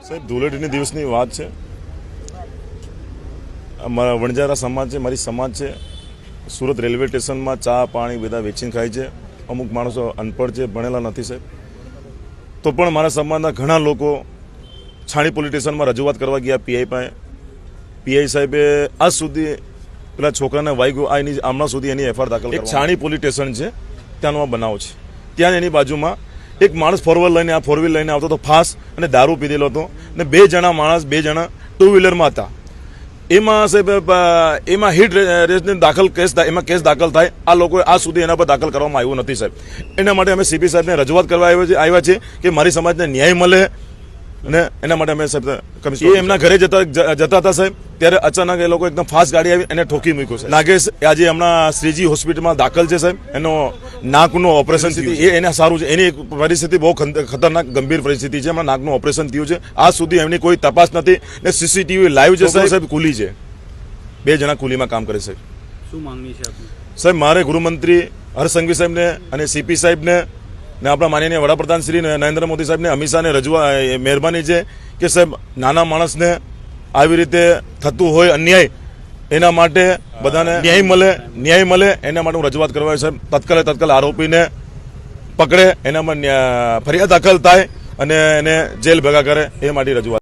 સાહેબ ધૂળેટીની દિવસની વાત છે. અમારા વણજારા સમાજ છે, મારી સમાજ છે. સુરત રેલવે સ્ટેશનમાં ચા પાણી બધા વેચીને ખાય છે. અમુક માણસો અનપઢ છે, ભણેલા નથી સાહેબ. તો પણ મારા સમાજના ઘણા લોકો છાણી પોલીસ સ્ટેશનમાં રજૂઆત કરવા ગયા પીઆઈ પાસે. પીઆઈ સાહેબે આજ સુધી પેલા છોકરાને વાગ્યું આ એની હમણાં સુધી એની એફઆઈઆર દાખલ કરી. એક છાણી પોલીસ સ્ટેશન છે, ત્યાંનો આ બનાવ છે. ત્યાં એની બાજુમાં એક માણસ ફોર વ્હીલ લઈને આવતો હતો ફાસ્ટ અને દારૂ પીધેલો હતો ને બે જણા ટુ વ્હીલરમાં હતા. એમાં સાહેબ એમાં હિટ રેસને એમાં કેસ દાખલ થાય. આ લોકોએ આજ સુધી એના પર દાખલ કરવામાં આવ્યું નથી સાહેબ. એના માટે અમે સીપી સાહેબને રજૂઆત કરવા આવ્યા છે કે મારી સમાજને ન્યાય મળે અને એના માટે અમે સાહેબ એ એમના ઘરે જતા હતા સાહેબ. ત્યારે અચાનક એ લોકો એકદમ ફાસ્ટ ગાડી આવી એને ઠોકી મૂક્યો છે. નાગેશ આજે હમણાં શ્રીજી હોસ્પિટલમાં દાખલ છે સાહેબ. એનો નાકનું ઓપરેશન થયું એ એને સારું છે. એની પરિસ્થિતિ બહુ ખતરનાક ગંભીર પરિસ્થિતિ છે. હમણાં નાકનું ઓપરેશન થયું છે. આજ સુધી એમની કોઈ તપાસ નથી ને સીસીટીવી લાઈવ છે સાહેબ. કુલી છે, બે જણા કુલીમાં કામ કરે છે. શું માંગણી છે સાહેબ? મારે ગૃહમંત્રી હર્ષસંઘવી સાહેબને અને સીપી સાહેબને ને આપણા માનનીય વડાપ્રધાન શ્રી નરેન્દ્ર મોદી સાહેબને અમિત શાહને મહેરબાની છે કે સાહેબ નાના માણસને આવી રીતે થતું હોય અન્યાય, એના માટે બધાને ન્યાય મળે એના માટે હું રજૂઆત કરવા સાહેબ. તત્કાલ આરોપીને પકડે, એનામાં ફરિયાદ દાખલ થાય અને એને જેલ ભેગા કરે એ માટે રજૂઆત.